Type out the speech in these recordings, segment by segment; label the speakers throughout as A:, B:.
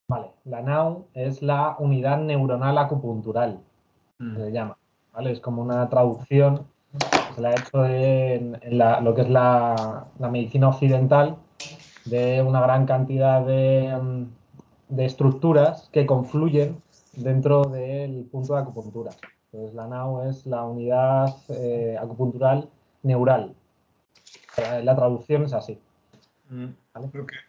A: Vale, la NAU es la unidad neuronal acupuntural, se llama, ¿vale? Es como una traducción que se la ha hecho lo que es la medicina occidental de una gran cantidad de estructuras que confluyen dentro del punto de acupuntura. Entonces, la NAU es la unidad acupuntural neural. La traducción es así. ¿Vale?
B: Okay.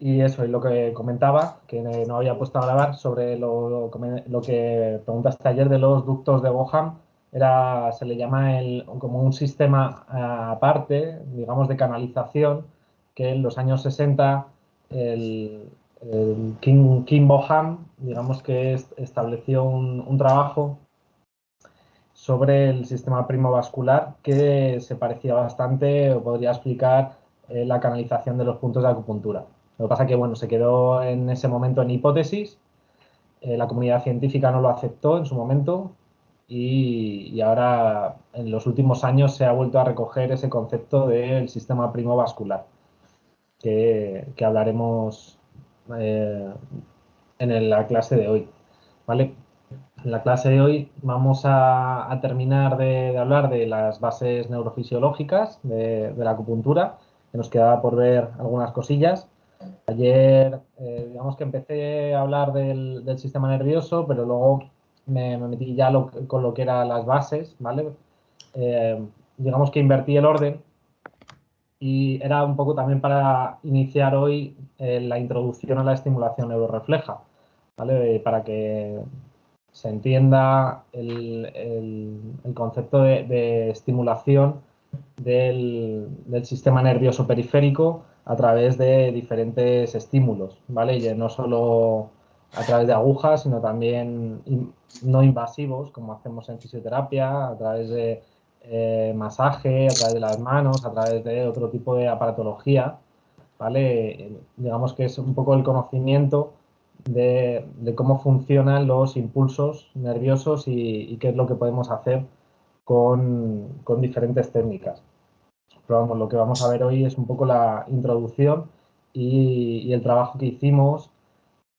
A: Y eso es lo que comentaba, que no había puesto a grabar sobre lo que preguntaste ayer de los ductos de Boham. Se le llama como un sistema aparte, digamos, de canalización, que en los años 60 el King Boham, digamos que estableció un trabajo sobre el sistema primovascular que se parecía bastante o podría explicar la canalización de los puntos de acupuntura. Lo que pasa es que bueno, se quedó en ese momento en hipótesis, la comunidad científica no lo aceptó en su momento y ahora en los últimos años se ha vuelto a recoger ese concepto del sistema primovascular que hablaremos en la clase de hoy. ¿Vale? En la clase de hoy vamos a terminar de hablar de las bases neurofisiológicas de la acupuntura, que nos quedaba por ver algunas cosillas. Ayer, digamos que empecé a hablar del sistema nervioso, pero luego me metí ya con lo que eran las bases, ¿vale? Digamos que invertí el orden y era un poco también para iniciar hoy la introducción a la estimulación neurorefleja, ¿vale? Para que se entienda el concepto de estimulación del sistema nervioso periférico a través de diferentes estímulos, ¿vale? Y no solo a través de agujas, sino también no invasivos, como hacemos en fisioterapia, a través de masaje, a través de las manos, a través de otro tipo de aparatología, ¿vale? Digamos que es un poco el conocimiento de cómo funcionan los impulsos nerviosos y qué es lo que podemos hacer con diferentes técnicas. Pero vamos, lo que vamos a ver hoy es un poco la introducción y el trabajo que hicimos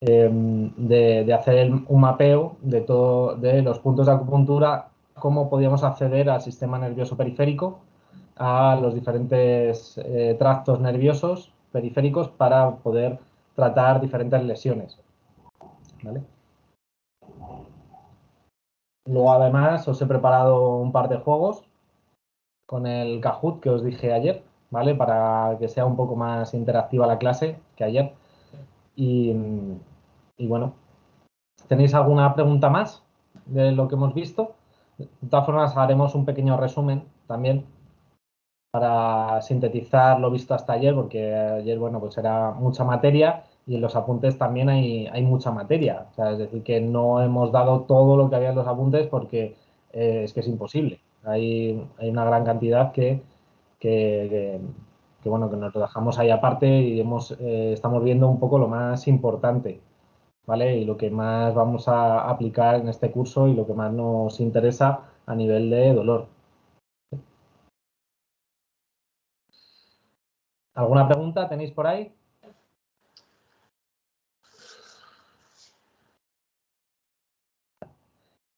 A: de hacer un mapeo de los puntos de acupuntura, cómo podíamos acceder al sistema nervioso periférico, a los diferentes tractos nerviosos periféricos para poder tratar diferentes lesiones. ¿Vale? Luego, además, os he preparado un par de juegos con el Kahoot que os dije ayer, ¿vale? Para que sea un poco más interactiva la clase que ayer. Y, y bueno, ¿tenéis alguna pregunta más de lo que hemos visto? De todas formas, haremos un pequeño resumen también para sintetizar lo visto hasta ayer, porque ayer, bueno, pues era mucha materia y en los apuntes también hay mucha materia. O sea, es decir, que no hemos dado todo lo que había en los apuntes porque es que es imposible. Hay una gran cantidad que, bueno, que nos lo dejamos ahí aparte y estamos viendo un poco lo más importante, ¿vale? Y lo que más vamos a aplicar en este curso y lo que más nos interesa a nivel de dolor. ¿Alguna pregunta tenéis por ahí?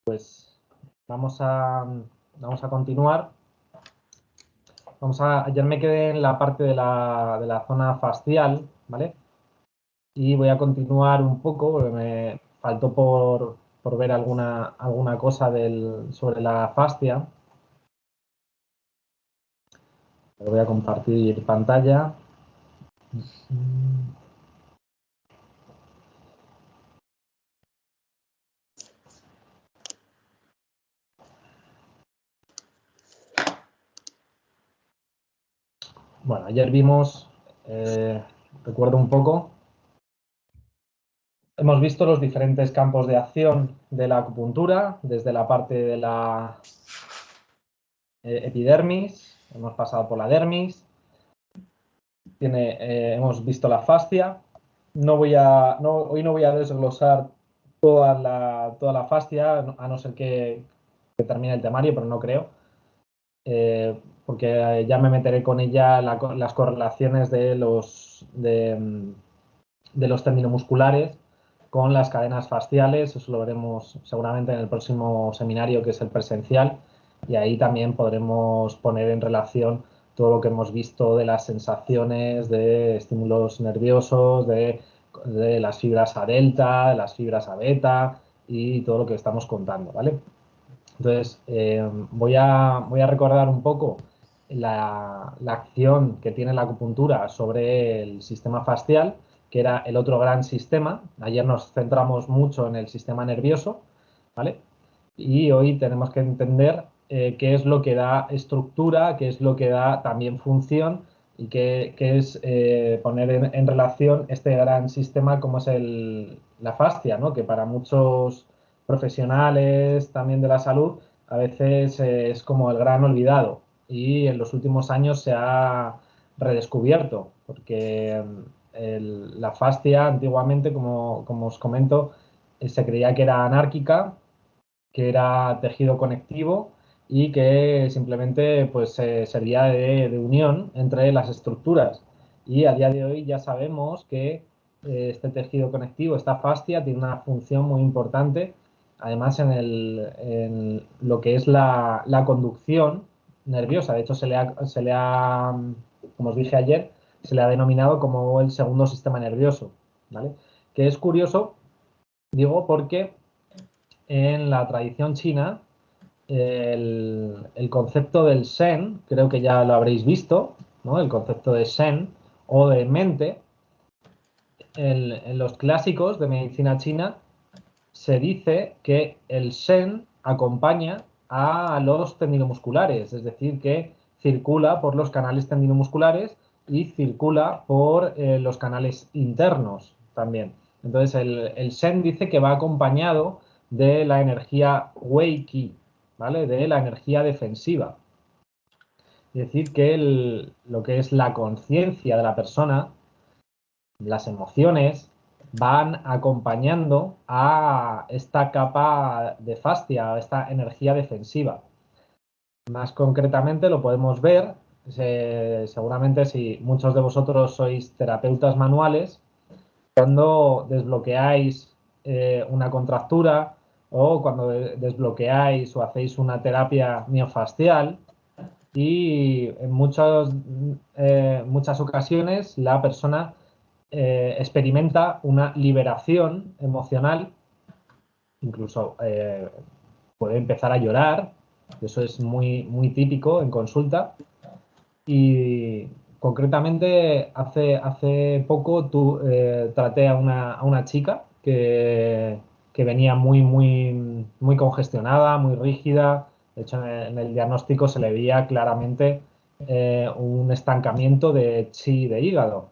A: Pues vamos a continuar. Ayer me quedé en la parte de la zona fascial, ¿vale? Y voy a continuar un poco, porque me faltó por ver alguna cosa sobre la fascia. Voy a compartir pantalla. Bueno, ayer vimos, recuerdo un poco, hemos visto los diferentes campos de acción de la acupuntura, desde la parte de la epidermis, hemos pasado por la dermis, hemos visto la fascia. Hoy no voy a desglosar toda la fascia, a no ser que termine el temario, pero no creo. Porque ya me meteré con ella las correlaciones de los tendinomusculares con las cadenas fasciales. Eso lo veremos seguramente en el próximo seminario, que es el presencial, y ahí también podremos poner en relación todo lo que hemos visto de las sensaciones de estímulos nerviosos, de las fibras A delta, de las fibras A beta y todo lo que estamos contando, ¿vale? Entonces, voy a recordar un poco la acción que tiene la acupuntura sobre el sistema fascial, que era el otro gran sistema. Ayer nos centramos mucho en el sistema nervioso, ¿vale? Y hoy tenemos que entender qué es lo que da estructura, qué es lo que da también función y qué es poner en relación este gran sistema como es la fascia, ¿no? Que para muchos profesionales también de la salud a veces es como el gran olvidado y en los últimos años se ha redescubierto porque la fascia antiguamente, como os comento, se creía que era anárquica, que era tejido conectivo y que simplemente pues servía de unión entre las estructuras. Y a día de hoy ya sabemos que este tejido conectivo, esta fascia, tiene una función muy importante, además en lo que es la conducción nerviosa. De hecho, como os dije ayer, se le ha denominado como el segundo sistema nervioso, ¿vale? Que es curioso, digo, porque en la tradición china el concepto del Shen, creo que ya lo habréis visto, ¿no? El concepto de Shen o de mente, en los clásicos de medicina china se dice que el Shen acompaña a los tendinomusculares, es decir, que circula por los canales tendinomusculares y circula por los canales internos también. Entonces, el Shen dice que va acompañado de la energía Wei Qi, ¿vale? De la energía defensiva. Es decir, que lo que es la conciencia de la persona, las emociones, van acompañando a esta capa de fascia, a esta energía defensiva. Más concretamente lo podemos ver, seguramente si muchos de vosotros sois terapeutas manuales, cuando desbloqueáis una contractura o cuando desbloqueáis o hacéis una terapia miofascial, y en muchas ocasiones la persona experimenta una liberación emocional, incluso puede empezar a llorar, eso es muy, muy típico en consulta. Y concretamente hace poco traté a una chica que venía muy, muy, muy congestionada, muy rígida. De hecho, en el diagnóstico se le veía claramente un estancamiento de chi de hígado,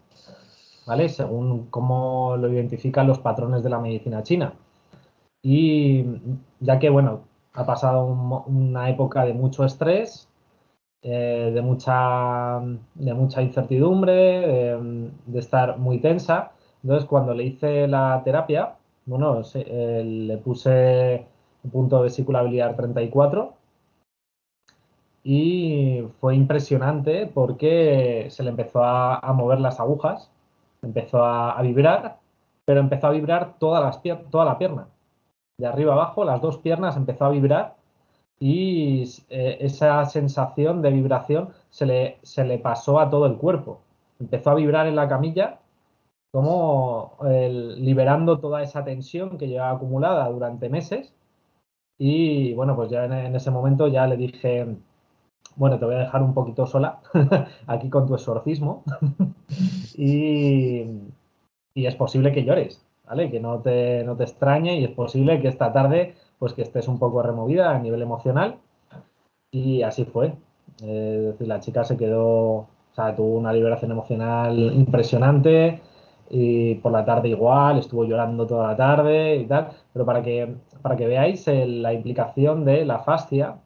A: ¿vale? Según cómo lo identifican los patrones de la medicina china. Y ya que, bueno, ha pasado una época de mucho estrés, de mucha incertidumbre, de estar muy tensa. Entonces, cuando le hice la terapia, bueno, le puse un punto de vesícula biliar 34 y fue impresionante porque se le empezó a mover las agujas, empezó a vibrar, pero empezó a vibrar toda la pierna. De arriba abajo, las dos piernas empezó a vibrar y esa sensación de vibración se le pasó a todo el cuerpo. Empezó a vibrar en la camilla, como liberando toda esa tensión que llevaba acumulada durante meses. Y bueno, pues ya en ese momento ya le dije, bueno, te voy a dejar un poquito sola aquí con tu exorcismo y, y es posible que llores, ¿vale? Que no te extrañe y es posible que esta tarde pues que estés un poco removida a nivel emocional. Y así fue. Es decir, la chica se quedó, o sea, tuvo una liberación emocional impresionante y por la tarde igual, estuvo llorando toda la tarde y tal. Pero para que veáis la implicación de la fascia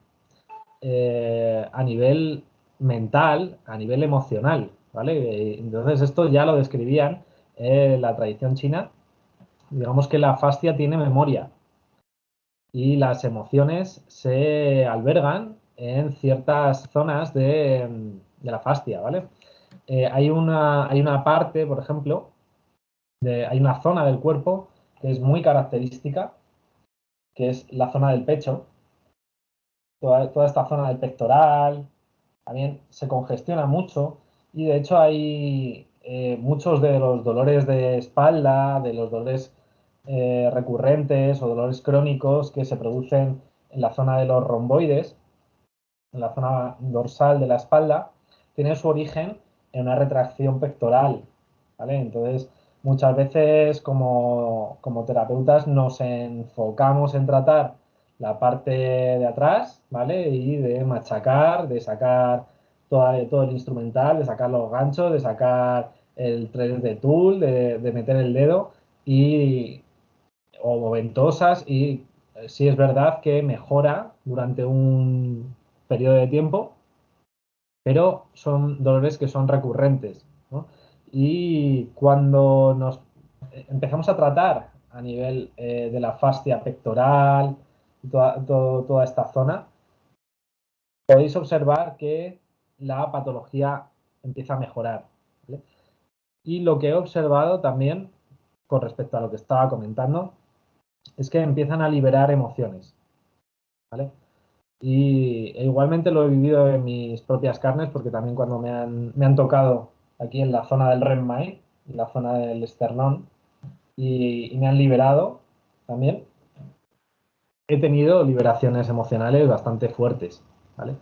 A: a nivel mental, a nivel emocional, ¿vale? Entonces esto ya lo describían la tradición china. Digamos que la fascia tiene memoria y las emociones se albergan en ciertas zonas de la fascia, ¿vale? Hay una parte, por ejemplo, hay una zona del cuerpo que es muy característica, que es la zona del pecho. Toda esta zona del pectoral también se congestiona mucho y de hecho hay muchos de los dolores de espalda, de los dolores recurrentes o dolores crónicos que se producen en la zona de los romboides, en la zona dorsal de la espalda, tienen su origen en una retracción pectoral, ¿vale? Entonces, muchas veces como terapeutas nos enfocamos en tratar la parte de atrás, ¿vale? Y de machacar, de sacar todo el instrumental, de sacar los ganchos, de sacar el 3D Tool, de meter el dedo y, o ventosas y sí es verdad que mejora durante un periodo de tiempo, pero son dolores que son recurrentes, ¿no? Y cuando nos empezamos a tratar a nivel de la fascia pectoral, toda esta zona, podéis observar que la patología empieza a mejorar, ¿vale? Y lo que he observado también, con respecto a lo que estaba comentando, es que empiezan a liberar emociones, ¿vale? E igualmente lo he vivido en mis propias carnes, porque también cuando me han tocado aquí en la zona del REM-MAI, en la zona del esternón, y me han liberado también, he tenido liberaciones emocionales bastante fuertes, ¿vale?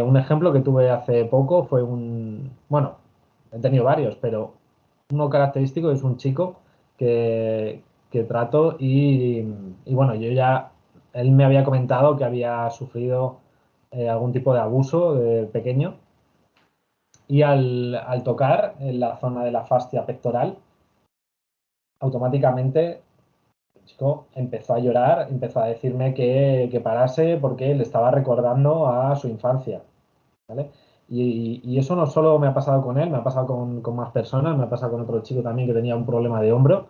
A: Un ejemplo que tuve hace poco fue bueno, he tenido varios, pero uno característico es un chico que trato y bueno, él me había comentado que había sufrido algún tipo de abuso de pequeño y al tocar en la zona de la fascia pectoral, automáticamente el chico empezó a llorar, empezó a decirme que parase porque le estaba recordando a su infancia, ¿vale? Y eso no solo me ha pasado con él, me ha pasado con más personas, me ha pasado con otro chico también que tenía un problema de hombro.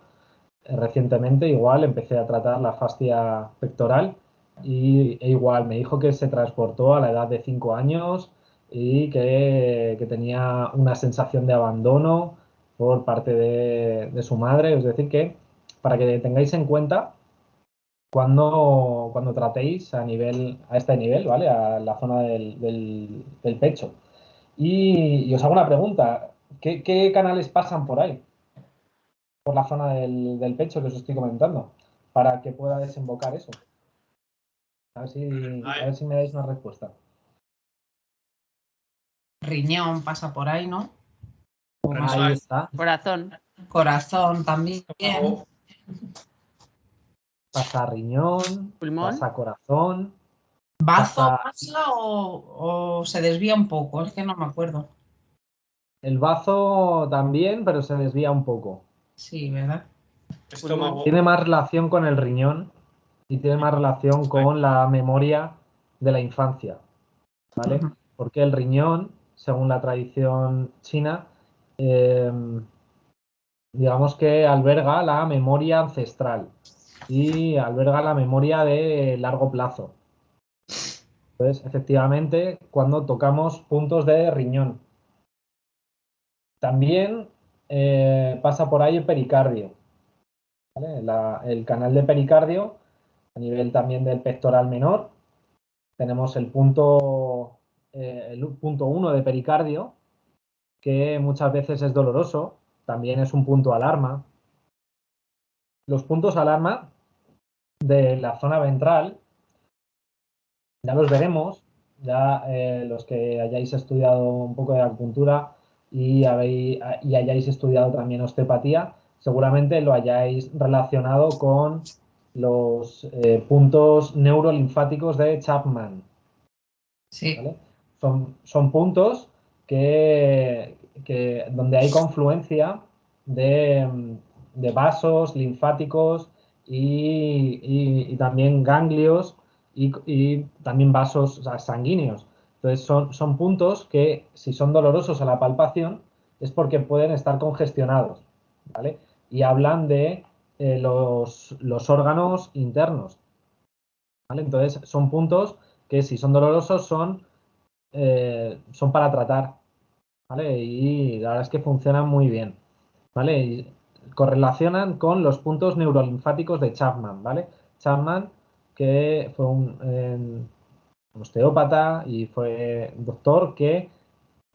A: Recientemente igual empecé a tratar la fascia pectoral e igual me dijo que se transportó a la edad de 5 años y que tenía una sensación de abandono por parte de su madre. Es decir, que para que tengáis en cuenta cuando tratéis a este nivel, ¿vale? A la zona del pecho. Y os hago una pregunta. ¿Qué canales pasan por ahí? Por la zona del pecho que os estoy comentando, para que pueda desembocar eso. A ver si me dais una respuesta.
B: Riñón pasa por ahí, ¿no?
A: Ahí está.
C: Corazón.
B: Corazón también.
A: Pasa riñón,
C: Pulmón.
A: pasa corazón.
B: ¿Bazo pasa o se desvía un poco? Es que no me acuerdo.
A: El bazo también, pero se desvía un poco.
B: Sí, ¿verdad?
D: Estómago.
A: Tiene más relación con el riñón y tiene más relación con la memoria de la infancia, ¿vale? Porque el riñón, según la tradición china, digamos que alberga la memoria ancestral y alberga la memoria de largo plazo. Entonces, efectivamente, cuando tocamos puntos de riñón. También pasa por ahí el pericardio, ¿vale? El canal de pericardio, a nivel también del pectoral menor, tenemos el punto 1 de pericardio, que muchas veces es doloroso, también es un punto alarma. Los puntos alarma de la zona ventral, ya los veremos, ya los que hayáis estudiado un poco de acupuntura y hayáis estudiado también osteopatía, seguramente lo hayáis relacionado con los puntos neurolinfáticos de Chapman.
B: Sí.
A: ¿Vale? Son puntos donde hay confluencia de vasos linfáticos y también ganglios y también vasos, o sea, sanguíneos. Entonces son puntos que si son dolorosos a la palpación es porque pueden estar congestionados, ¿vale? Y hablan de los órganos internos, ¿vale? Entonces son puntos que si son dolorosos son para tratar, ¿vale? Y la verdad es que funcionan muy bien, ¿vale? Y correlacionan con los puntos neurolinfáticos de Chapman, ¿vale? Chapman, que fue un osteópata y fue doctor que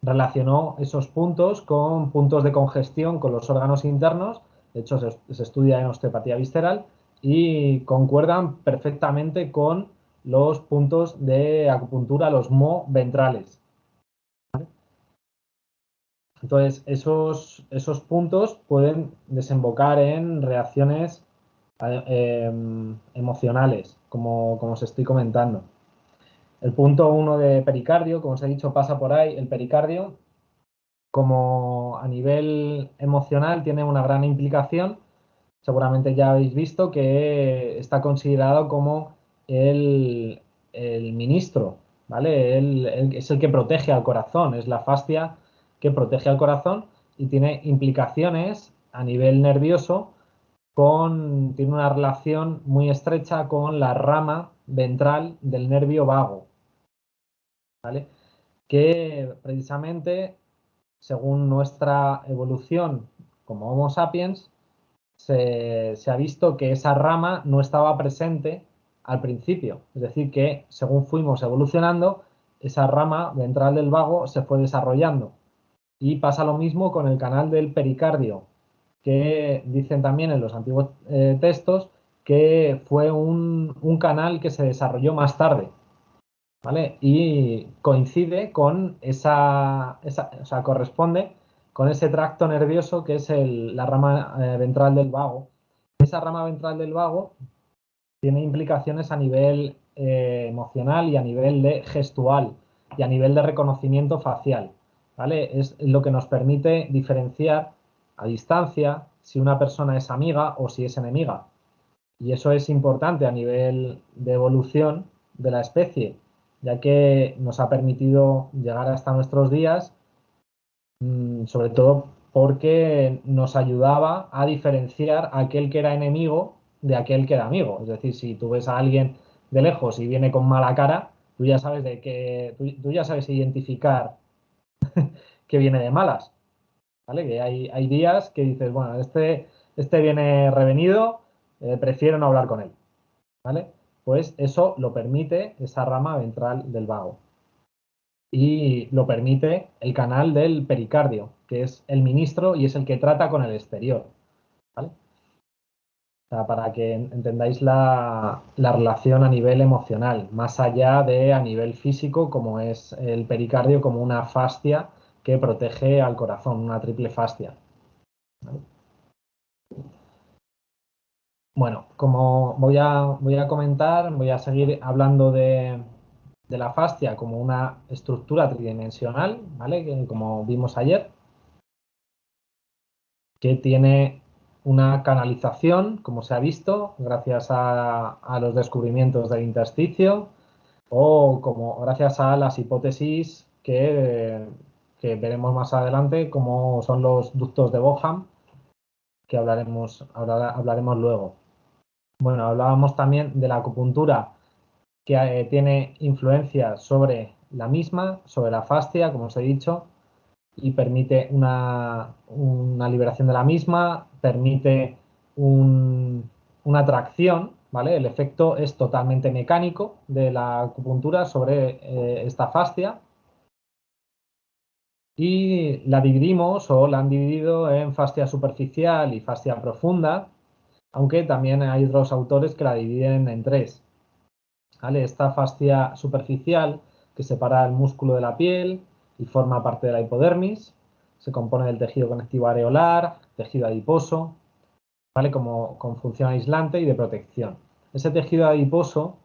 A: relacionó esos puntos con puntos de congestión con los órganos internos. De hecho, se estudia en osteopatía visceral y concuerdan perfectamente con los puntos de acupuntura, los mo ventrales. Entonces, esos puntos pueden desembocar en reacciones emocionales, como os estoy comentando. El punto 1 de pericardio, como os he dicho, pasa por ahí. El pericardio, como a nivel emocional, tiene una gran implicación. Seguramente ya habéis visto que está considerado como el, el ministro, ¿vale? Es el que protege al corazón, es la fascia que protege al corazón y tiene implicaciones a nivel nervioso tiene una relación muy estrecha con la rama ventral del nervio vago, ¿vale? Que precisamente, según nuestra evolución como Homo sapiens, se ha visto que esa rama no estaba presente al principio. Es decir, que según fuimos evolucionando, esa rama ventral del vago se fue desarrollando. Y pasa lo mismo con el canal del pericardio, que dicen también en los antiguos textos que fue un canal que se desarrolló más tarde, ¿vale? Y coincide con o sea, corresponde con ese tracto nervioso que es la rama ventral del vago. Esa rama ventral del vago tiene implicaciones a nivel emocional y a nivel de gestual y a nivel de reconocimiento facial, ¿vale? Es lo que nos permite diferenciar a distancia si una persona es amiga o si es enemiga. Y eso es importante a nivel de evolución de la especie, ya que nos ha permitido llegar hasta nuestros días, sobre todo porque nos ayudaba a diferenciar a aquel que era enemigo de aquel que era amigo. Es decir, si tú ves a alguien de lejos y viene con mala cara, tú ya sabes tú ya sabes identificar que viene de malas, ¿vale? Que hay días que dices, bueno, este viene revenido, prefiero no hablar con él, ¿vale? Pues eso lo permite esa rama ventral del vago. Y lo permite el canal del pericardio, que es el ministro y es el que trata con el exterior, ¿vale? O sea, para que entendáis la relación a nivel emocional, más allá de a nivel físico, como es el pericardio como una fascia que protege al corazón, una triple fascia, ¿vale? Bueno, como voy a comentar, voy a seguir hablando de la fascia como una estructura tridimensional, ¿vale? Que, como vimos ayer, que tiene una canalización, como se ha visto, gracias a los descubrimientos del intersticio o como gracias a las hipótesis que veremos más adelante, como son los ductos de Boham, que hablaremos luego. Bueno, hablábamos también de la acupuntura que tiene influencia sobre la misma, sobre la fascia, como os he dicho, y permite una liberación de la misma, permite una tracción, ¿vale? El efecto es totalmente mecánico de la acupuntura sobre esta fascia y la dividimos o la han dividido en fascia superficial y fascia profunda, aunque también hay otros autores que la dividen en tres, ¿vale? Esta fascia superficial que separa el músculo de la piel y forma parte de la hipodermis, se compone del tejido conectivo areolar, tejido adiposo, ¿vale? Como con función aislante y de protección. Ese tejido adiposo,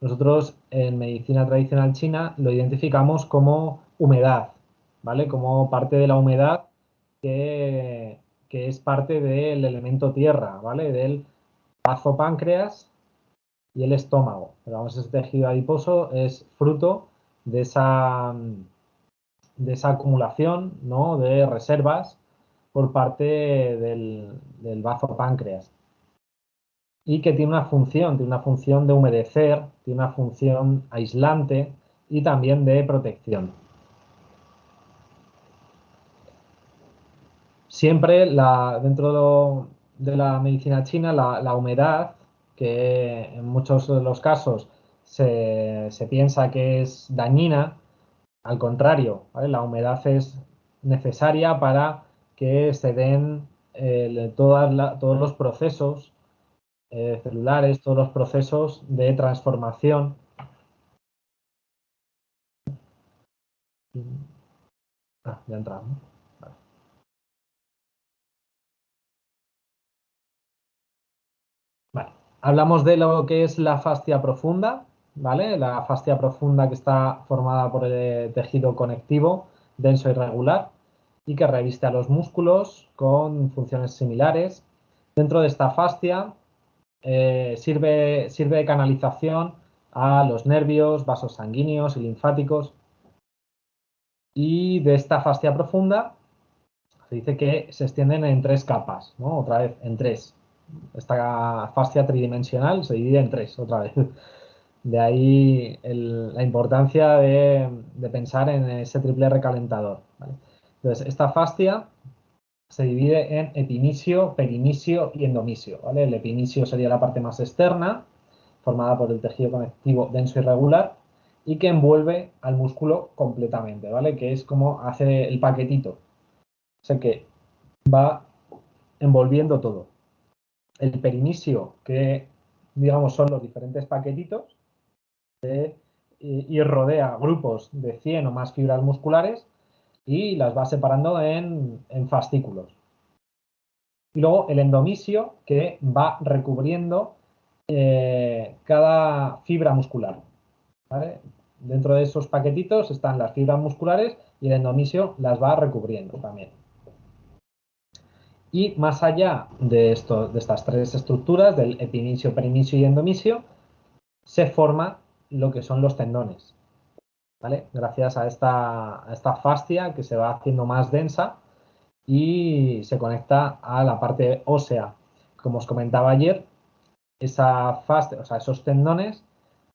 A: nosotros en medicina tradicional china lo identificamos como humedad, ¿vale? Como parte de la humedad que, que es parte del elemento tierra, ¿vale? Del bazo páncreas y el estómago. Pero vamos, ese tejido adiposo es fruto de esa acumulación, ¿no? De reservas por parte del bazo páncreas. Y que tiene una función de humedecer, tiene una función aislante y también de protección. Siempre de la medicina china, la humedad, que en muchos de los casos se piensa que es dañina, al contrario, ¿vale? La humedad es necesaria para que se den todos los procesos celulares, todos los procesos de transformación. Ya entramos, ¿no? Vale. Vale. Hablamos de lo que es la fascia profunda, ¿vale? La fascia profunda que está formada por el tejido conectivo denso y regular y que reviste a los músculos con funciones similares. Dentro de esta fascia sirve de canalización a los nervios, vasos sanguíneos y linfáticos. Y de esta fascia profunda se dice que se extienden en 3 capas, ¿no? Otra vez en 3. Esta fascia tridimensional se divide en 3, otra vez. De ahí la importancia de pensar en ese triple recalentador, ¿vale? Entonces, esta fascia se divide en epimisio, perimisio y endomisio, ¿vale? El epimisio sería la parte más externa, formada por el tejido conectivo denso y regular, y que envuelve al músculo completamente, ¿vale? Que es como hace el paquetito. O sea que va envolviendo todo. El perimisio, que digamos son los diferentes paquetitos, y rodea grupos de 100 o más fibras musculares y las va separando en fascículos. Y luego el endomisio, que va recubriendo cada fibra muscular, ¿vale? Dentro de esos paquetitos están las fibras musculares y el endomisio las va recubriendo también. Y más allá de estas 3 estructuras, del epimisio, perimisio y endomisio, se forma lo que son los tendones, ¿vale? Gracias a esta fascia que se va haciendo más densa y se conecta a la parte ósea. Como os comentaba ayer, esa fascia, o sea, esos tendones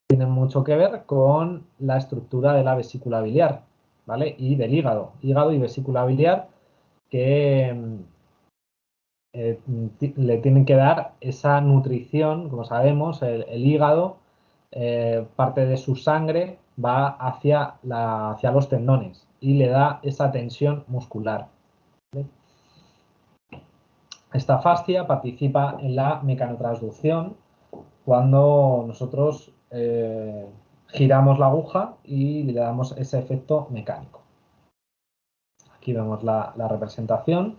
A: tienen mucho que ver con la estructura de la vesícula biliar, ¿vale? Y del hígado y vesícula biliar que le tienen que dar esa nutrición, como sabemos, el hígado, parte de su sangre va hacia los tendones y le da esa tensión muscular, ¿vale? Esta fascia participa en la mecanotransducción cuando nosotros giramos la aguja y le damos ese efecto mecánico. Aquí vemos la representación,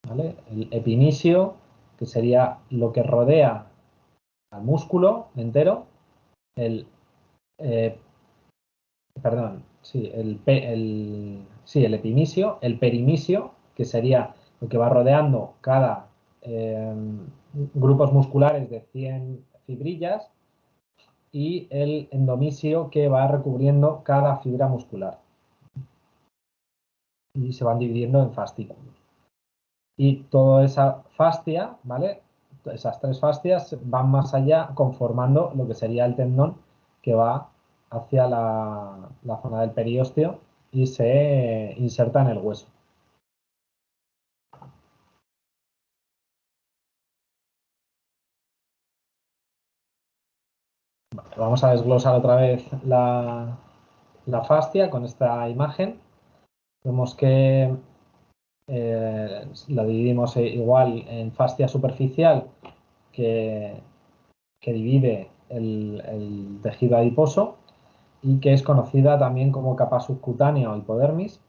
A: ¿vale? El epimisio, que sería lo que rodea al músculo entero, el, eh, perdón, sí, el epimisio, el perimisio, que sería lo que va rodeando cada grupos musculares de 100 fibrillas, y el endomisio, que va recubriendo cada fibra muscular y se van dividiendo en fascículos. Y toda esa fascia, ¿vale? Esas 3 fascias van más allá conformando lo que sería el tendón, que va hacia la zona del periósteo y se inserta en el hueso. Vamos a desglosar otra vez la fascia con esta imagen. Vemos que la dividimos igual en fascia superficial, que divide el tejido adiposo y que es conocida también como capa subcutánea o hipodermis,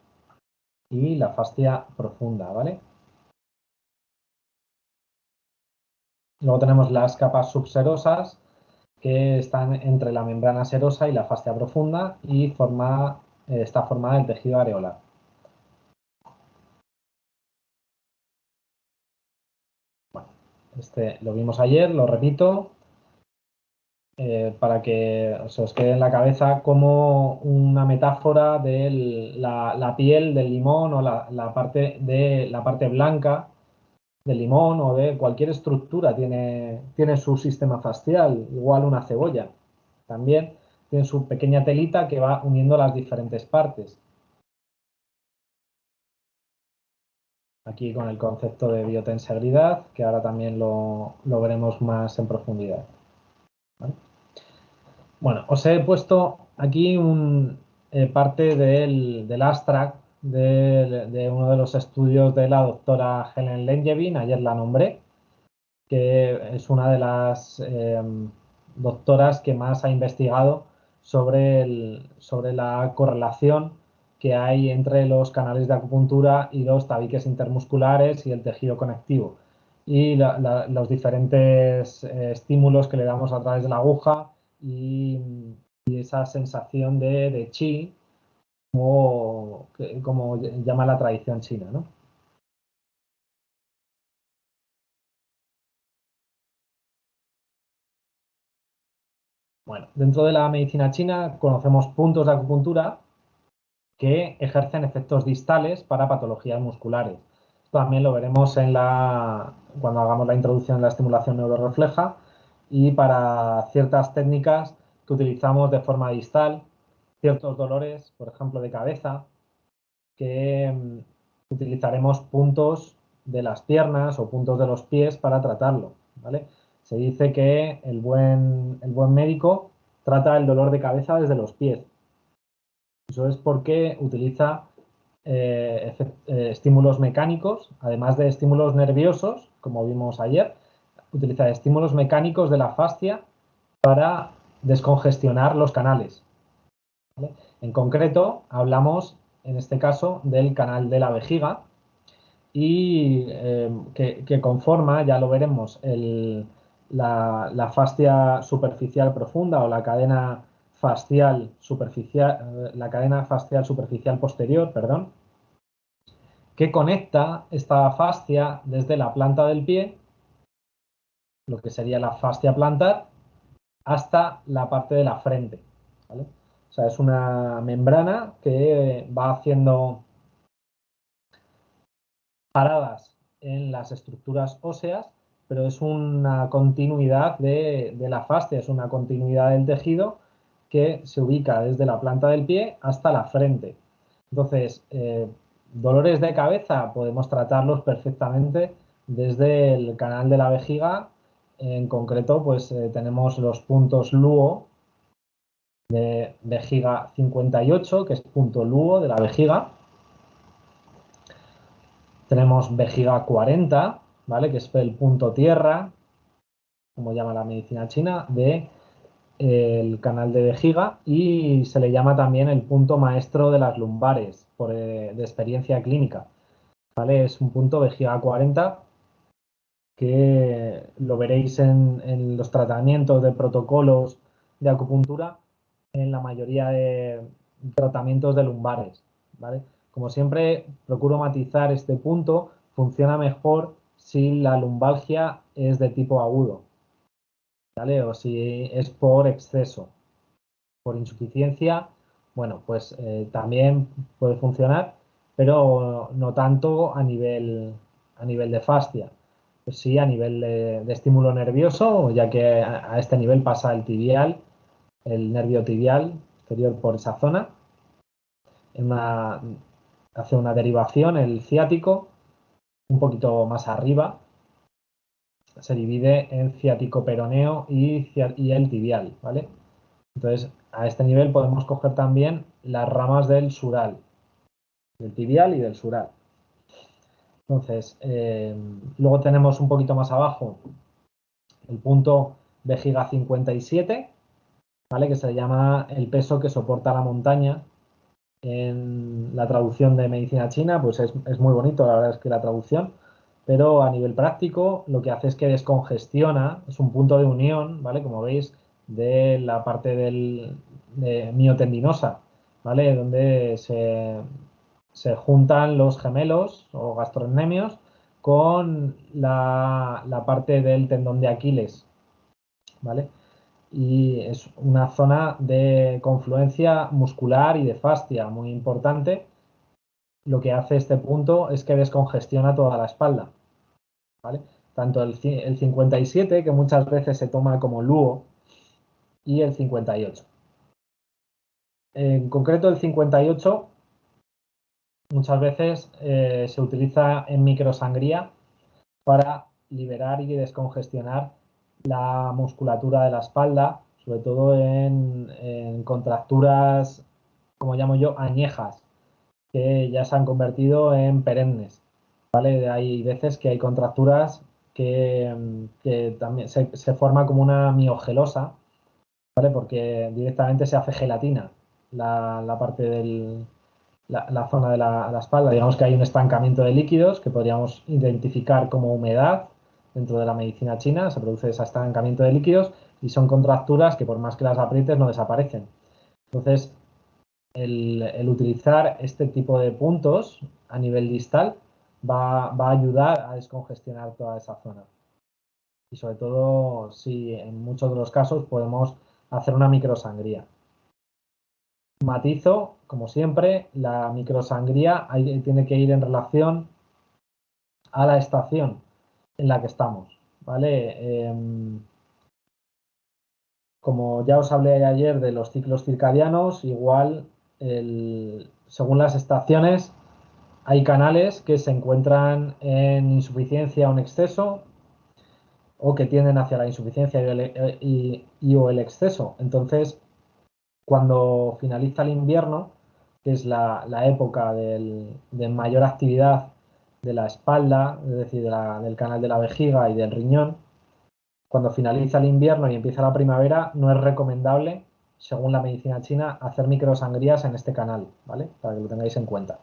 A: y la fascia profunda, ¿vale? Luego tenemos las capas subserosas, que están entre la membrana serosa y la fascia profunda y está formada el tejido areolar. Bueno, este lo vimos ayer, lo repito, para que se os quede en la cabeza como una metáfora de la piel del limón, o la parte blanca del limón, o de cualquier estructura tiene su sistema fascial, igual una cebolla. También tiene su pequeña telita que va uniendo las diferentes partes. aquí con el concepto de biotensegridad, que ahora también lo veremos más en profundidad. ¿Vale? Bueno, os he puesto aquí parte del abstract de uno de los estudios de la doctora Helen Langevin, ayer la nombré, que es una de las doctoras que más ha investigado sobre la correlación que hay entre los canales de acupuntura y los tabiques intermusculares y el tejido conectivo y los diferentes estímulos que le damos a través de la aguja y, y esa sensación de chi, como llama la tradición china, ¿no? Bueno, dentro de la medicina china conocemos puntos de acupuntura que ejercen efectos distales para patologías musculares. Esto también lo veremos cuando hagamos la introducción de la estimulación neurorefleja y para ciertas técnicas que utilizamos de forma distal, ciertos dolores, por ejemplo, de cabeza, que utilizaremos puntos de las piernas o puntos de los pies para tratarlo, ¿vale? Se dice que el buen médico trata el dolor de cabeza desde los pies. Eso es porque utiliza estímulos mecánicos, además de estímulos nerviosos, como vimos ayer, utiliza estímulos mecánicos de la fascia para descongestionar los canales, ¿vale? En concreto, hablamos en este caso del canal de la vejiga y que conforma, ya lo veremos, la fascia superficial profunda o la cadena fascial superficial, posterior, perdón, que conecta esta fascia desde la planta del pie, lo que sería la fascia plantar, hasta la parte de la frente, ¿vale? O sea, es una membrana que va haciendo paradas en las estructuras óseas, pero es una continuidad de la fascia, es una continuidad del tejido que se ubica desde la planta del pie hasta la frente. Entonces, dolores de cabeza podemos tratarlos perfectamente desde el canal de la vejiga. En concreto, pues tenemos los puntos Luo de vejiga 58, que es punto Luo de la vejiga. Tenemos vejiga 40, ¿vale? Que es el punto tierra, como llama la medicina china, el canal de vejiga y se le llama también el punto maestro de las lumbares, de experiencia clínica, ¿vale? Es un punto vejiga 40 que lo veréis en los tratamientos de protocolos de acupuntura en la mayoría de tratamientos de lumbares, ¿vale? Como siempre, procuro matizar este punto, funciona mejor si la lumbalgia es de tipo agudo, ¿vale? O si es por exceso, por insuficiencia, bueno, pues también puede funcionar, pero no tanto a nivel de fascia. Pues sí, a nivel de estímulo nervioso, ya que a este nivel pasa el tibial, el nervio tibial exterior por esa zona, hace una derivación, el ciático, un poquito más arriba, se divide en ciático peroneo y el tibial, ¿vale? Entonces, a este nivel podemos coger también las ramas del sural, del tibial y del sural. Entonces, luego tenemos un poquito más abajo el punto vejiga 57, ¿vale? Que se llama el peso que soporta la montaña. En la traducción de medicina china, pues es muy bonito, la verdad es que la traducción, pero a nivel práctico lo que hace es que descongestiona, es un punto de unión, ¿vale? Como veis, de la parte de miotendinosa, ¿vale? Donde se juntan los gemelos o gastrocnemios con la parte del tendón de Aquiles, ¿vale? Y es una zona de confluencia muscular y de fascia muy importante. Lo que hace este punto es que descongestiona toda la espalda, ¿vale? Tanto el 57, que muchas veces se toma como Luo, y el 58. En concreto, el 58 muchas veces se utiliza en microsangría para liberar y descongestionar la musculatura de la espalda, sobre todo en contracturas, como llamo yo, añejas, que ya se han convertido en perennes. ¿Vale? Hay veces que hay contracturas que también se forma como una miogelosa, ¿vale? Porque directamente se hace gelatina la parte la zona de la espalda. Digamos que hay un estancamiento de líquidos que podríamos identificar como humedad dentro de la medicina china. Se produce ese estancamiento de líquidos y son contracturas que por más que las aprietes no desaparecen. Entonces, el utilizar este tipo de puntos a nivel distal va a ayudar a descongestionar toda esa zona. Y sobre todo, si en muchos de los casos podemos hacer una microsangría. Matizo, como siempre, la microsangría tiene que ir en relación a la estación en la que estamos, ¿vale? Como ya os hablé ayer de los ciclos circadianos, igual según las estaciones hay canales que se encuentran en insuficiencia o en exceso o que tienden hacia la insuficiencia o el exceso. Entonces, cuando finaliza el invierno, que es la época de mayor actividad de la espalda, es decir, del canal de la vejiga y del riñón, cuando finaliza el invierno y empieza la primavera, no es recomendable, según la medicina china, hacer microsangrías en este canal, ¿vale? Para que lo tengáis en cuenta.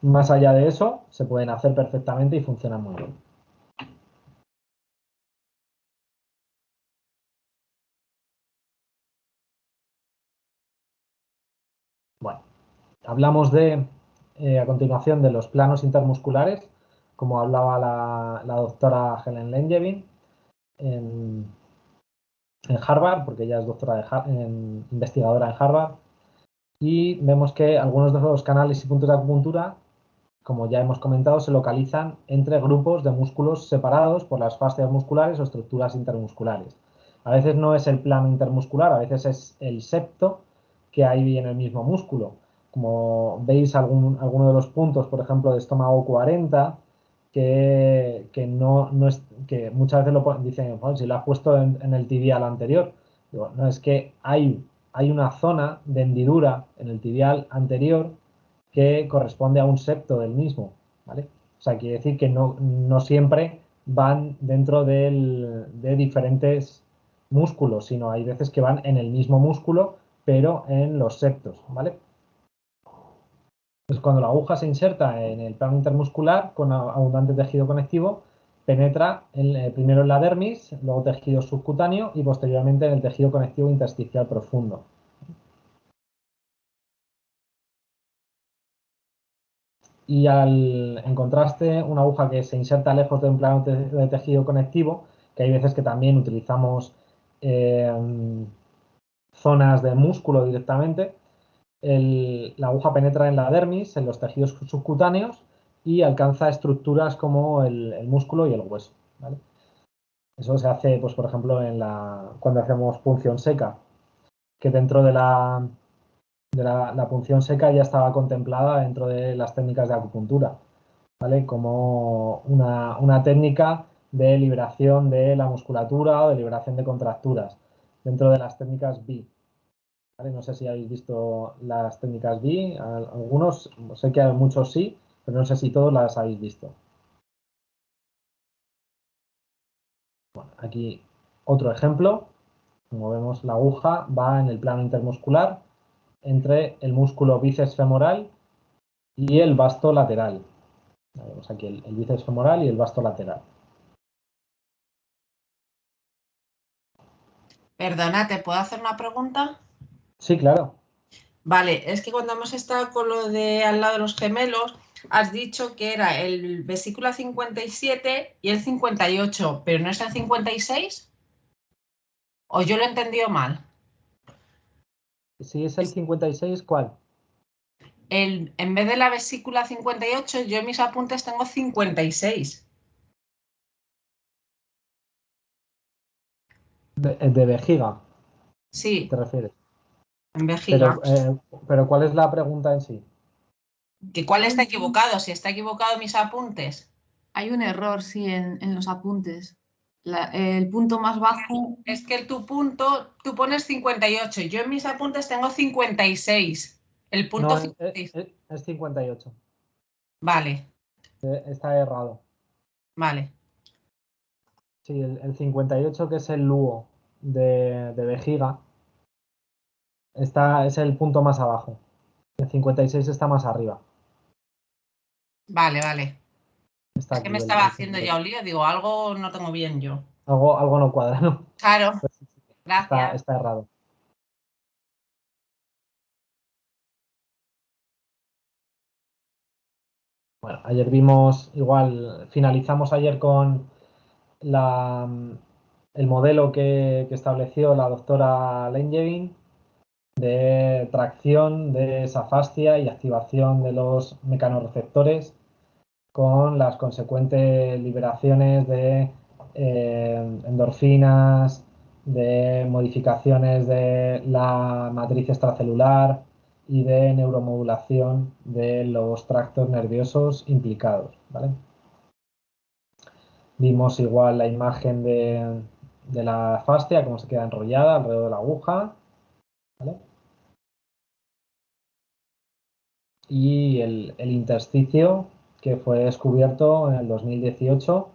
A: Más allá de eso, se pueden hacer perfectamente y funcionan muy bien. Bueno, hablamos a continuación de los planos intermusculares, como hablaba la doctora Helen Langevin en, en Harvard, porque ella es doctora investigadora en Harvard, y vemos que algunos de los canales y puntos de acupuntura, como ya hemos comentado, se localizan entre grupos de músculos separados por las fascias musculares o estructuras intermusculares. A veces no es el plano intermuscular, a veces es el septo que hay en el mismo músculo. Como veis, alguno de los puntos, por ejemplo, de estómago 40, que muchas veces dicen, bueno, si lo has puesto en el tibial anterior. Digo, no, es que hay una zona de hendidura en el tibial anterior que corresponde a un septo del mismo, ¿vale? O sea, quiere decir que no siempre van dentro de diferentes músculos, sino hay veces que van en el mismo músculo, pero en los septos, ¿vale? Pues cuando la aguja se inserta en el plano intermuscular con abundante tejido conectivo, penetra primero en la dermis, luego tejido subcutáneo y posteriormente en el tejido conectivo intersticial profundo. Y en contraste, una aguja que se inserta lejos de un plano de tejido conectivo, que hay veces que también utilizamos eh, zonas de músculo directamente, la aguja penetra en la dermis, en los tejidos subcutáneos y alcanza estructuras como el músculo y el hueso, ¿vale? Eso se hace, pues, por ejemplo, cuando hacemos punción seca, que dentro de la punción seca ya estaba contemplada dentro de las técnicas de acupuntura, ¿vale? Como una técnica de liberación de la musculatura o de liberación de contracturas dentro de las técnicas B. ¿Vale? No sé si habéis visto las técnicas B, algunos, sé que muchos sí, pero no sé si todos las habéis visto. Bueno, aquí otro ejemplo. Como vemos, la aguja va en el plano intermuscular entre el músculo bíceps femoral y el vasto lateral. Vemos aquí el bíceps femoral y el vasto lateral.
B: Perdona, ¿te puedo hacer una pregunta?
A: Sí, claro.
B: Vale, es que cuando hemos estado con lo de al lado de los gemelos, has dicho que era el vesícula 57 y el 58, pero ¿no es el 56? ¿O yo lo he entendido mal?
A: Si es el 56, ¿cuál?
B: En vez de la vesícula 58, yo en mis apuntes tengo 56.
A: De vejiga,
B: Sí,
A: ¿te refieres?
B: en vejiga.
A: Pero, ¿cuál es la pregunta en sí?
B: ¿Que cuál está equivocado? Si está equivocado mis apuntes.
C: Hay un error, sí, en los apuntes. El punto más bajo.
B: Es que tu punto, tú pones 58. Yo en mis apuntes tengo 56. El punto
A: No,
B: 56.
A: es 58.
B: Vale,
A: Está errado.
B: vale.
A: Sí, el 58, que es el luo de vejiga, es el punto más abajo. El 56 está más arriba.
B: Vale, vale.
A: Está
B: Es que me
A: aquí
B: estaba
A: el
B: haciendo
A: 58.
B: ya un lío. Digo, algo no tengo bien yo.
A: Algo no cuadra, ¿no?
B: Claro,
A: Pues sí,
B: gracias.
A: está errado. Bueno, ayer vimos, igual, finalizamos ayer con el modelo que estableció la doctora Langevin de tracción de esa fascia y activación de los mecanorreceptores con las consecuentes liberaciones de endorfinas, de modificaciones de la matriz extracelular y de neuromodulación de los tractos nerviosos implicados, ¿vale? Vimos igual la imagen de la fascia, cómo se queda enrollada alrededor de la aguja, ¿vale? Y el intersticio, que fue descubierto en el 2018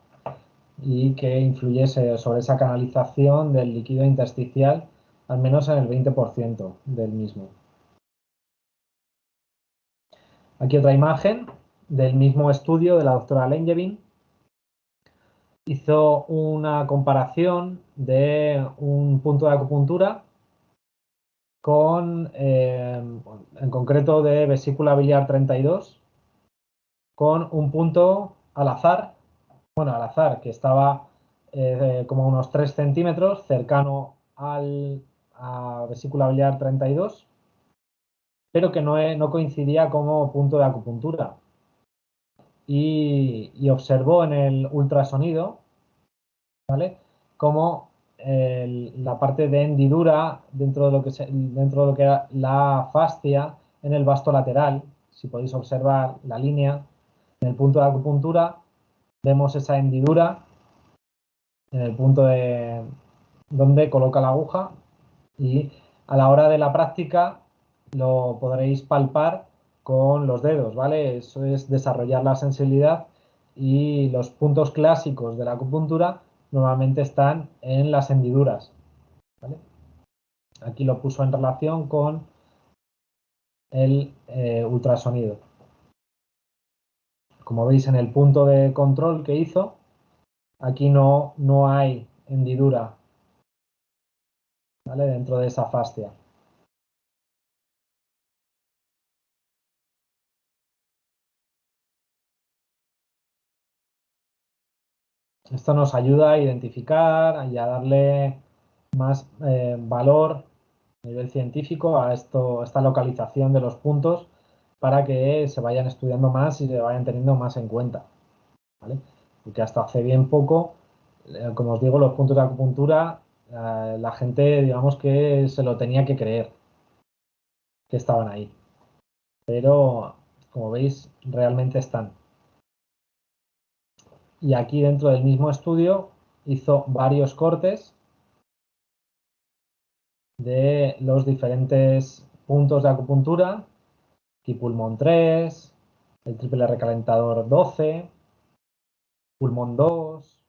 A: y que influyese sobre esa canalización del líquido intersticial al menos en el 20% del mismo. Aquí otra imagen del mismo estudio de la doctora Langevin. Hizo una comparación de un punto de acupuntura con, en concreto, de vesícula biliar 32, con un punto al azar, que estaba como a unos 3 centímetros cercano a vesícula biliar 32, pero que no coincidía como punto de acupuntura. Y observó en el ultrasonido, ¿vale?, como la parte de hendidura dentro de lo que era la fascia en el vasto lateral. Si podéis observar la línea en el punto de acupuntura, vemos esa hendidura en el punto donde coloca la aguja, y a la hora de la práctica lo podréis palpar con los dedos, ¿vale? Eso es desarrollar la sensibilidad, y los puntos clásicos de la acupuntura normalmente están en las hendiduras, ¿vale? Aquí lo puso en relación con el ultrasonido. Como veis en el punto de control que hizo, aquí no hay hendidura, ¿vale?, dentro de esa fascia. Esto nos ayuda a identificar y a darle más valor a nivel científico a esta localización de los puntos, para que se vayan estudiando más y se vayan teniendo más en cuenta, ¿vale? Porque hasta hace bien poco, como os digo, los puntos de acupuntura, la gente, digamos, que se lo tenía que creer que estaban ahí. Pero, como veis, realmente están. Y aquí, dentro del mismo estudio, hizo varios cortes de los diferentes puntos de acupuntura, aquí pulmón 3, el triple recalentador 12, pulmón 2.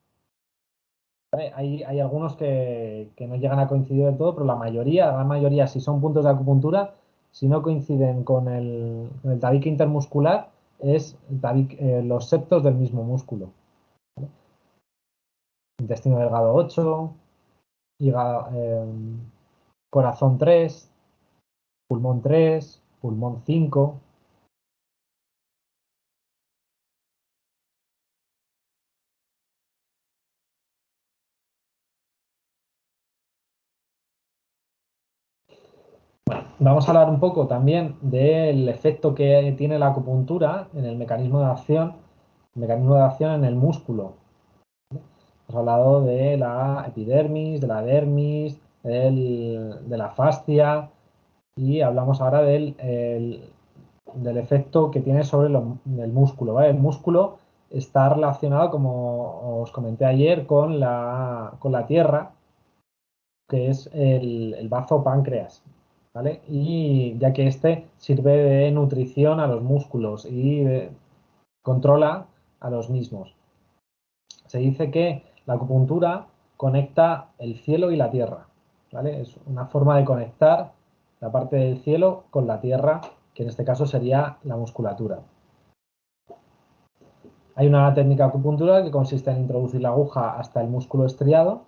A: ¿Vale? Hay algunos que no llegan a coincidir del todo, pero la gran mayoría, si son puntos de acupuntura, si no coinciden con el tabique intermuscular, es los septos del mismo músculo, ¿vale? Intestino delgado 8, corazón 3, pulmón 3, pulmón 5. Bueno, vamos a hablar un poco también del efecto que tiene la acupuntura en el mecanismo de acción en el músculo. Hemos hablado de la epidermis, de la dermis, de la fascia, y hablamos ahora del del efecto que tiene sobre el músculo, ¿vale? El músculo está relacionado, como os comenté ayer, con la tierra, que es el bazo páncreas, ¿vale? Y ya que este sirve de nutrición a los músculos y controla a los mismos. Se dice que la acupuntura conecta el cielo y la tierra, ¿vale? Es una forma de conectar la parte del cielo con la tierra, que en este caso sería la musculatura. Hay una técnica acupuntura que consiste en introducir la aguja hasta el músculo estriado,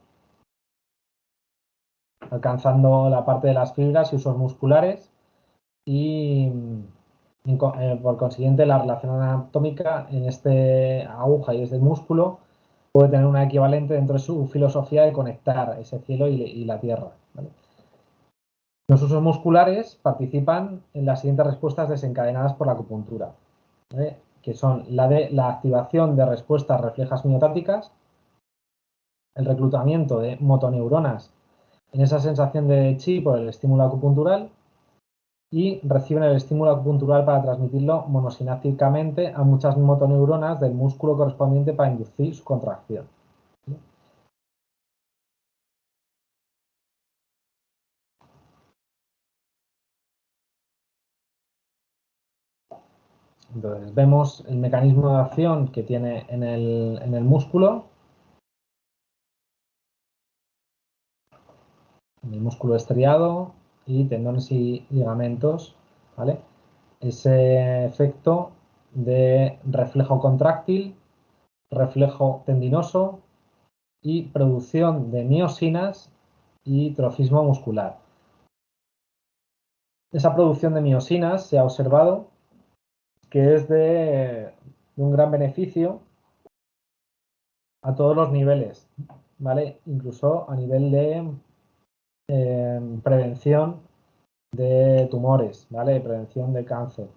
A: alcanzando la parte de las fibras y usos musculares y por consiguiente la relación anatómica en este aguja y este músculo puede tener una equivalente dentro de su filosofía de conectar ese cielo y la tierra, ¿vale? Los usos musculares participan en las siguientes respuestas desencadenadas por la acupuntura, ¿vale? Que son la de la activación de respuestas reflejas miotáticas, el reclutamiento de motoneuronas en esa sensación de chi por el estímulo acupuntural y reciben el estímulo acupuntural para transmitirlo monosinápticamente a muchas motoneuronas del músculo correspondiente para inducir su contracción. Entonces vemos el mecanismo de acción que tiene en el músculo, en el músculo estriado y tendones y ligamentos, ¿vale? Ese efecto de reflejo contráctil, reflejo tendinoso y producción de miosinas y trofismo muscular. Esa producción de miosinas se ha observado que es de un gran beneficio a todos los niveles, ¿vale? Incluso a nivel de prevención de tumores, ¿vale? Prevención de cáncer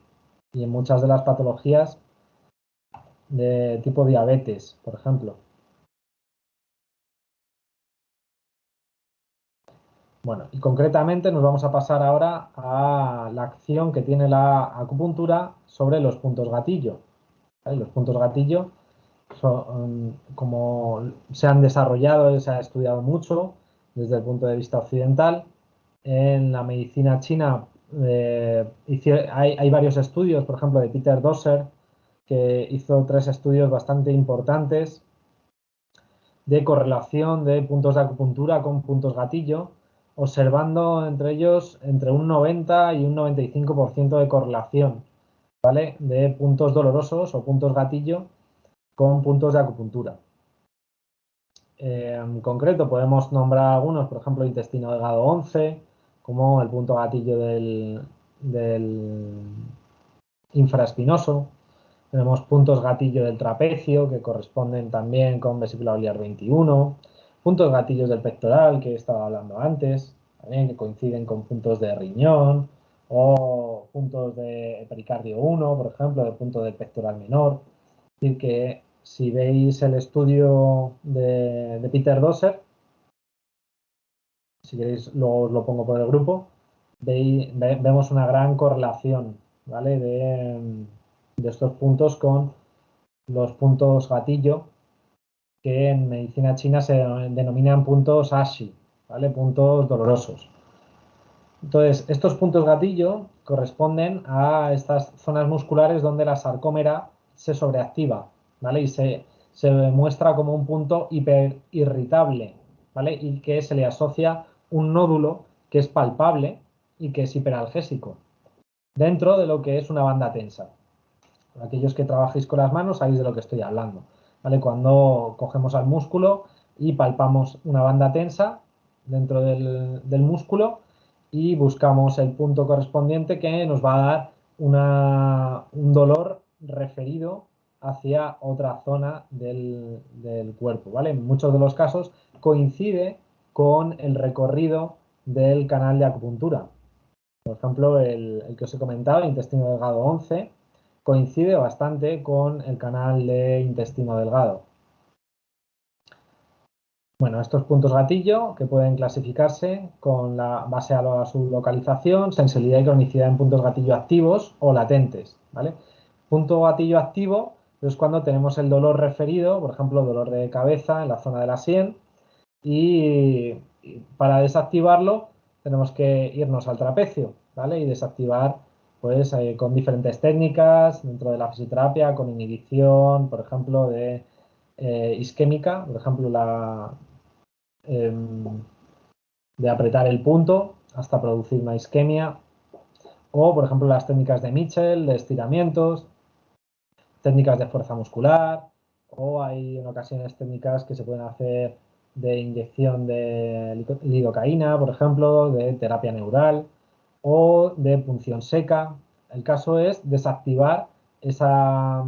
A: y en muchas de las patologías de tipo diabetes, por ejemplo. Bueno, y concretamente nos vamos a pasar ahora a la acción que tiene la acupuntura sobre los puntos gatillo, ¿vale? Los puntos gatillo son, como se han desarrollado, se ha estudiado mucho desde el punto de vista occidental. En la medicina china hay varios estudios, por ejemplo, de Peter Dosser, que hizo 3 estudios bastante importantes de correlación de puntos de acupuntura con puntos gatillo, observando entre ellos entre un 90 y un 95% de correlación, ¿vale? De puntos dolorosos o puntos gatillo con puntos de acupuntura. En concreto podemos nombrar algunos, por ejemplo, intestino delgado 11, como el punto gatillo del infraespinoso. Tenemos puntos gatillo del trapecio, que corresponden también con vesícula biliar 21. Puntos gatillos del pectoral, que estaba hablando antes, también que coinciden con puntos de riñón, o puntos de pericardio 1, por ejemplo, de punto del pectoral menor. Es decir, que si veis el estudio de Peter Dosser, si queréis luego os lo pongo por el grupo, vemos una gran correlación, ¿vale? De estos puntos con los puntos gatillo, que en medicina china se denominan puntos ashi, ¿vale? Puntos dolorosos. Entonces, estos puntos gatillo corresponden a estas zonas musculares donde la sarcómera se sobreactiva, ¿vale? Y se muestra como un punto hiperirritable, ¿vale? Y que se le asocia un nódulo que es palpable y que es hiperalgésico, dentro de lo que es una banda tensa. Aquellos que trabajéis con las manos sabéis de lo que estoy hablando, ¿vale? Cuando cogemos al músculo y palpamos una banda tensa dentro del músculo y buscamos el punto correspondiente que nos va a dar un dolor referido hacia otra zona del cuerpo, ¿vale? En muchos de los casos coincide con el recorrido del canal de acupuntura. Por ejemplo, el que os he comentado, el intestino delgado 11, coincide bastante con el canal de intestino delgado. Bueno, estos puntos gatillo que pueden clasificarse con la base a su localización, sensibilidad y cronicidad en puntos gatillo activos o latentes, ¿vale? Punto gatillo activo es cuando tenemos el dolor referido, por ejemplo, dolor de cabeza en la zona de la sien, y para desactivarlo tenemos que irnos al trapecio, ¿vale? Y desactivar pues con diferentes técnicas dentro de la fisioterapia, con inhibición, por ejemplo, de isquémica, por ejemplo, de apretar el punto hasta producir una isquemia, o por ejemplo las técnicas de Mitchell, de estiramientos, técnicas de fuerza muscular, o hay en ocasiones técnicas que se pueden hacer de inyección de lidocaína, por ejemplo, de terapia neural o de punción seca. El caso es desactivar esa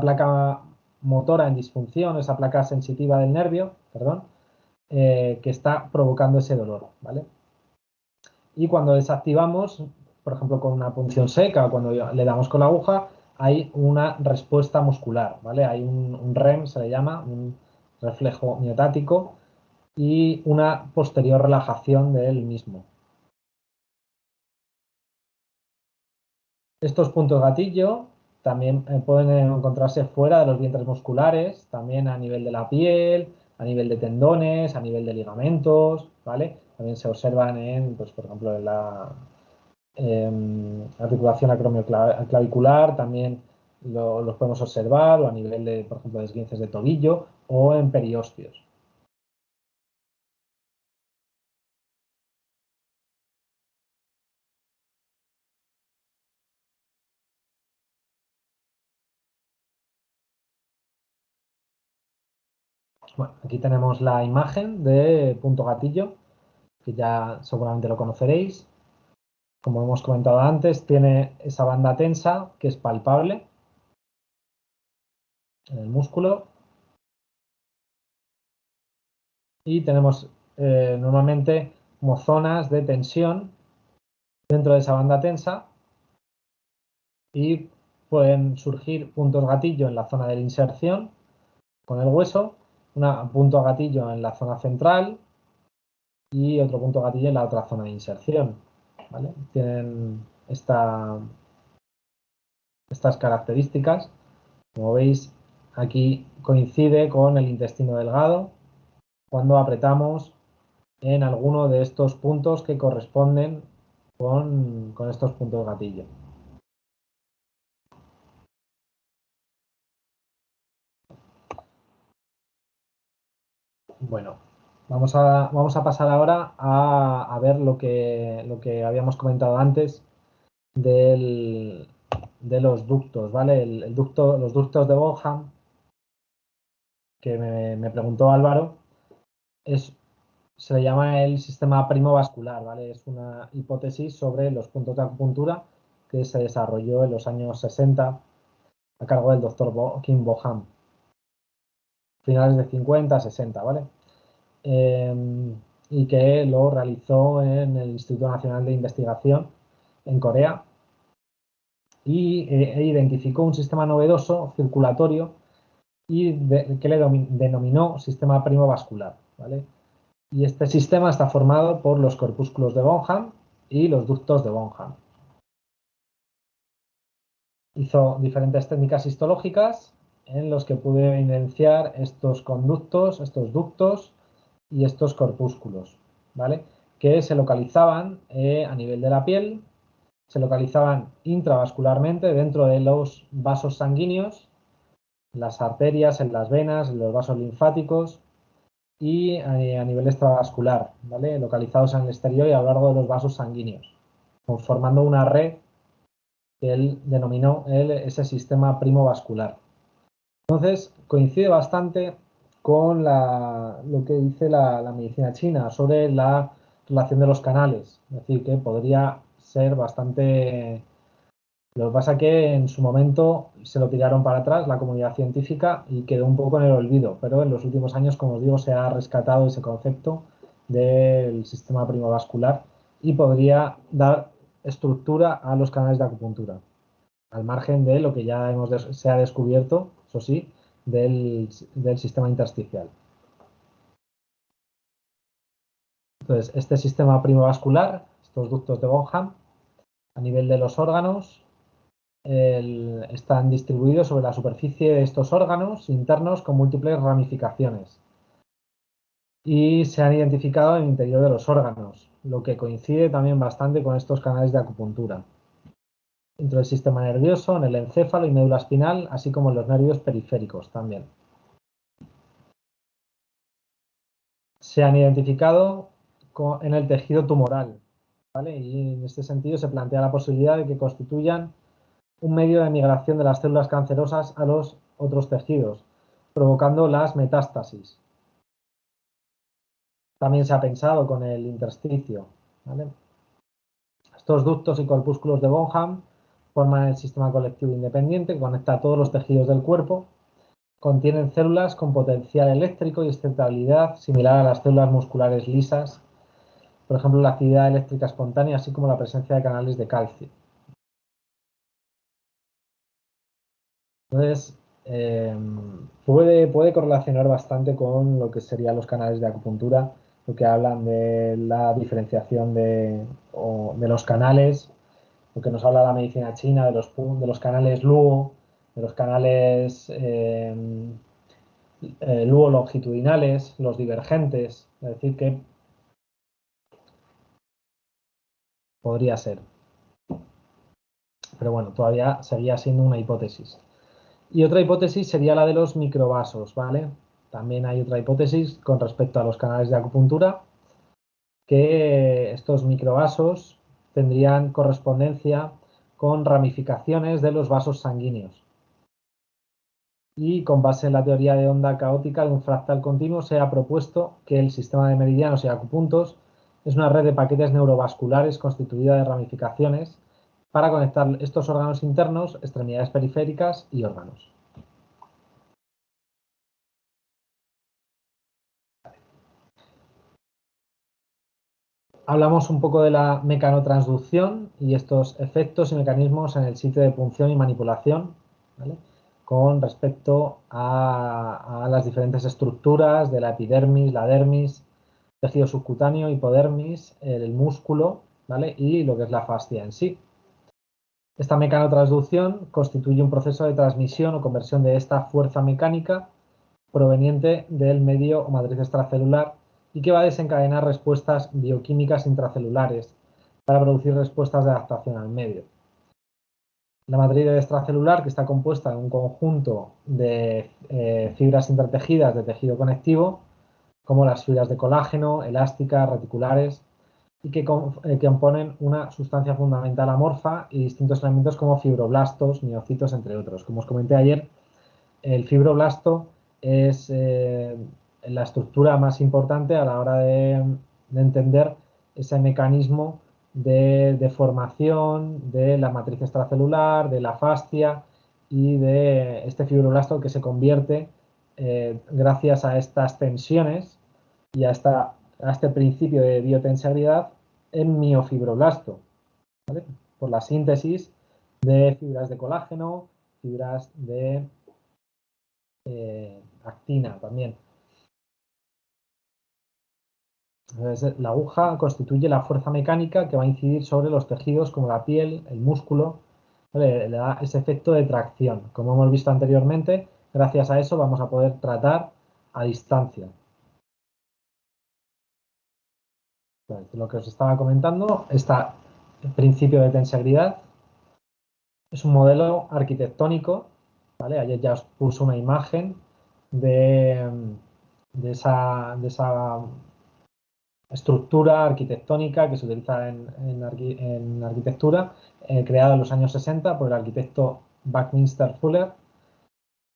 A: placa motora en disfunción, esa placa sensitiva del nervio, perdón, que está provocando ese dolor, ¿vale? Y cuando desactivamos, por ejemplo, con una punción seca o cuando le damos con la aguja, hay una respuesta muscular, ¿vale? Hay un REM, se le llama, un reflejo miotático, y una posterior relajación del mismo. Estos puntos gatillo también pueden encontrarse fuera de los vientres musculares, también a nivel de la piel, a nivel de tendones, a nivel de ligamentos, ¿vale? También se observan en, pues, por ejemplo, en la articulación acromioclavicular, también los podemos observar, o a nivel de, por ejemplo, de esguinces de tobillo o en periosteos. Bueno, aquí tenemos la imagen de punto gatillo, que ya seguramente lo conoceréis. Como hemos comentado antes, tiene esa banda tensa que es palpable en el músculo. Y tenemos normalmente como zonas de tensión dentro de esa banda tensa y pueden surgir puntos gatillo en la zona de la inserción con el hueso, un punto gatillo en la zona central y otro punto gatillo en la otra zona de inserción, ¿vale? Tienen estas características. Como veis, aquí coincide con el intestino delgado cuando apretamos en alguno de estos puntos que corresponden con estos puntos gatillo. Bueno, vamos a pasar ahora a ver lo que habíamos comentado antes de los ductos, ¿vale? Los ductos de Bonham, que me preguntó Álvaro, se le llama el sistema primo vascular, ¿vale? Es una hipótesis sobre los puntos de acupuntura que se desarrolló en los años 60 a cargo del doctor Kim Boham, finales de 50, 60, ¿vale? Y que lo realizó en el Instituto Nacional de Investigación en Corea e identificó un sistema novedoso circulatorio y que le denominó sistema primo vascular, ¿vale? Y este sistema está formado por los corpúsculos de Bonham y los ductos de Bonham. Hizo diferentes técnicas histológicas en los que pudo evidenciar estos conductos, estos ductos y estos corpúsculos, ¿vale? Que se localizaban a nivel de la piel, se localizaban intravascularmente dentro de los vasos sanguíneos, las arterias, en las venas, en los vasos linfáticos y a nivel extravascular, ¿vale? Localizados en el exterior y a lo largo de los vasos sanguíneos, formando una red que él denominó ese sistema primo vascular. Entonces, coincide bastante con lo que dice la medicina china sobre la relación de los canales. Es decir, que podría ser bastante... Lo que pasa es que en su momento se lo tiraron para atrás la comunidad científica y quedó un poco en el olvido, pero en los últimos años, como os digo, se ha rescatado ese concepto del sistema primo vascular y podría dar estructura a los canales de acupuntura, al margen de lo que ya se ha descubierto, eso sí, del sistema intersticial. Entonces, este sistema primovascular, estos ductos de Bonham, a nivel de los órganos, están distribuidos sobre la superficie de estos órganos internos con múltiples ramificaciones. Y se han identificado en el interior de los órganos, lo que coincide también bastante con estos canales de acupuntura. Dentro del sistema nervioso, en el encéfalo y médula espinal, así como en los nervios periféricos también. Se han identificado en el tejido tumoral, ¿vale? Y en este sentido se plantea la posibilidad de que constituyan un medio de migración de las células cancerosas a los otros tejidos, provocando las metástasis. También se ha pensado con el intersticio, ¿vale? Estos ductos y corpúsculos de Bonham forman el sistema colectivo independiente que conecta a todos los tejidos del cuerpo. Contienen células con potencial eléctrico y excitabilidad similar a las células musculares lisas, por ejemplo, la actividad eléctrica espontánea, así como la presencia de canales de calcio. Entonces, puede correlacionar bastante con lo que serían los canales de acupuntura, lo que hablan de la diferenciación de los canales, lo que nos habla la medicina china, de los canales Luo, de los canales Luo longitudinales, los divergentes, es decir, que podría ser. Pero bueno, todavía seguía siendo una hipótesis. Y otra hipótesis sería la de los microvasos, ¿vale? También hay otra hipótesis con respecto a los canales de acupuntura, que estos microvasos tendrían correspondencia con ramificaciones de los vasos sanguíneos. Y con base en la teoría de onda caótica de un fractal continuo se ha propuesto que el sistema de meridianos y acupuntos es una red de paquetes neurovasculares constituida de ramificaciones para conectar estos órganos internos, extremidades periféricas y órganos. Hablamos un poco de la mecanotransducción y estos efectos y mecanismos en el sitio de punción y manipulación, ¿vale? Con respecto a las diferentes estructuras de la epidermis, la dermis, tejido subcutáneo, hipodermis, el músculo, ¿vale? Y lo que es la fascia en sí. Esta mecanotransducción constituye un proceso de transmisión o conversión de esta fuerza mecánica proveniente del medio o matriz extracelular y que va a desencadenar respuestas bioquímicas intracelulares para producir respuestas de adaptación al medio. La matriz extracelular, que está compuesta de un conjunto de fibras intertejidas de tejido conectivo, como las fibras de colágeno, elásticas, reticulares, y que componen una sustancia fundamental amorfa y distintos elementos como fibroblastos, miocitos, entre otros. Como os comenté ayer, el fibroblasto es la estructura más importante a la hora de entender ese mecanismo de formación de la matriz extracelular, de la fascia y de este fibroblasto que se convierte gracias a estas tensiones y a este principio de biotensibilidad en miofibroblasto, ¿vale? Por la síntesis de fibras de colágeno, fibras de actina también. Entonces, la aguja constituye la fuerza mecánica que va a incidir sobre los tejidos como la piel, el músculo, ¿vale? Le da ese efecto de tracción. Como hemos visto anteriormente, gracias a eso vamos a poder tratar a distancia. Entonces, lo que os estaba comentando, el principio de tensibilidad es un modelo arquitectónico, ¿vale? Ayer ya os puse una imagen de esa estructura arquitectónica que se utiliza en arquitectura, creada en los años 60 por el arquitecto Buckminster Fuller,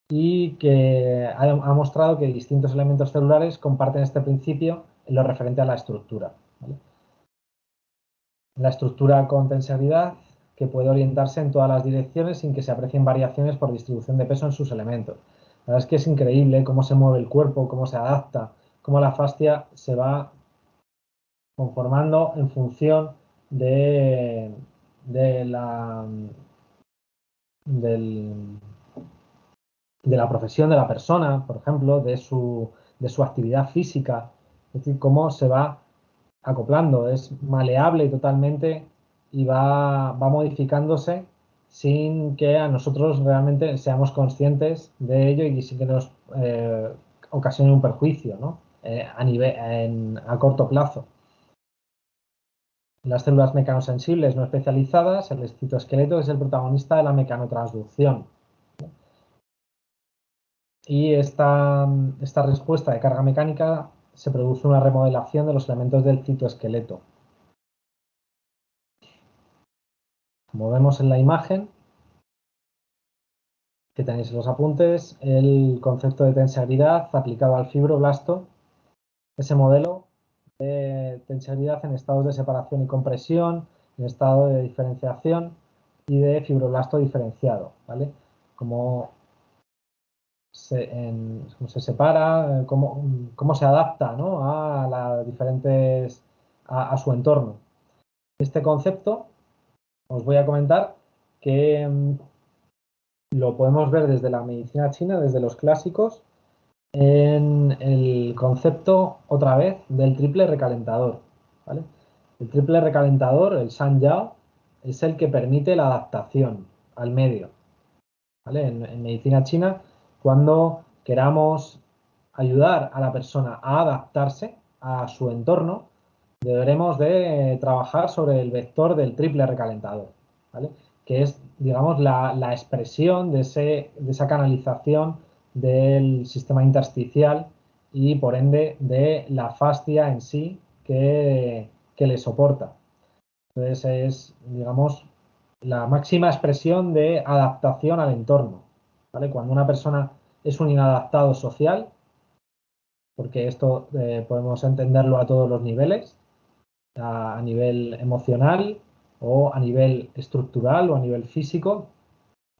A: y que ha mostrado que distintos elementos celulares comparten este principio en lo referente a la estructura, ¿vale? La estructura con tensibilidad que puede orientarse en todas las direcciones sin que se aprecien variaciones por distribución de peso en sus elementos. La verdad es que es increíble cómo se mueve el cuerpo, cómo se adapta, cómo la fascia se va conformando en función de la profesión de la persona, por ejemplo, de su actividad física, es decir, cómo se va acoplando, es maleable totalmente y va modificándose sin que a nosotros realmente seamos conscientes de ello y sin que nos ocasione un perjuicio, ¿no? A corto plazo. Las células mecanosensibles no especializadas, el citoesqueleto es el protagonista de la mecanotransducción. Y esta respuesta de carga mecánica se produce una remodelación de los elementos del citoesqueleto. Como vemos en la imagen que tenéis en los apuntes, el concepto de tensegridad aplicado al fibroblasto, ese modelo de tensegridad en estados de separación y compresión, en estado de diferenciación y de fibroblasto diferenciado, ¿vale? Cómo se separa, cómo se adapta, ¿no? a las diferentes, a su entorno. Este concepto os voy a comentar que lo podemos ver desde la medicina china, desde los clásicos, en el concepto, otra vez, del triple recalentador, ¿vale? El triple recalentador, el Shan Yao, es el que permite la adaptación al medio, ¿vale? En medicina china, cuando queramos ayudar a la persona a adaptarse a su entorno, deberemos de trabajar sobre el vector del triple recalentador, ¿vale? Que es, digamos, la expresión de esa canalización del sistema intersticial y, por ende, de la fascia en sí que le soporta. Entonces es, digamos, la máxima expresión de adaptación al entorno, ¿vale? Cuando una persona es un inadaptado social, porque esto podemos entenderlo a todos los niveles, a nivel emocional o a nivel estructural o a nivel físico,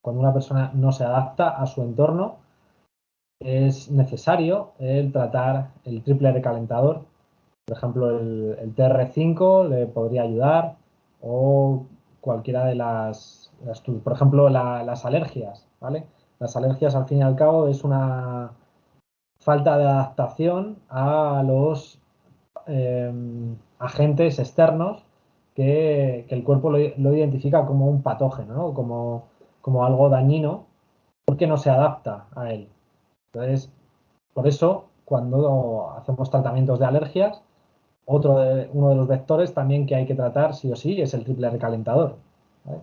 A: cuando una persona no se adapta a su entorno, es necesario el tratar el triple recalentador. Por ejemplo, el TR5 le podría ayudar o cualquiera de por ejemplo, las alergias, ¿vale? Las alergias, al fin y al cabo, es una falta de adaptación a los agentes externos que el cuerpo lo identifica como un patógeno, ¿no? Como algo dañino, porque no se adapta a él. Entonces, por eso, cuando hacemos tratamientos de alergias, uno de los vectores también que hay que tratar sí o sí es el triple recalentador, ¿vale?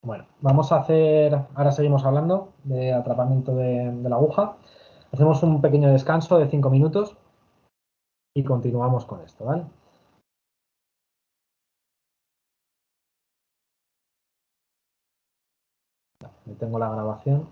A: Bueno, vamos a hacer, ahora seguimos hablando de atrapamiento de la aguja. Hacemos un pequeño descanso de 5 minutos y continuamos con esto, ¿vale? Detengo la grabación.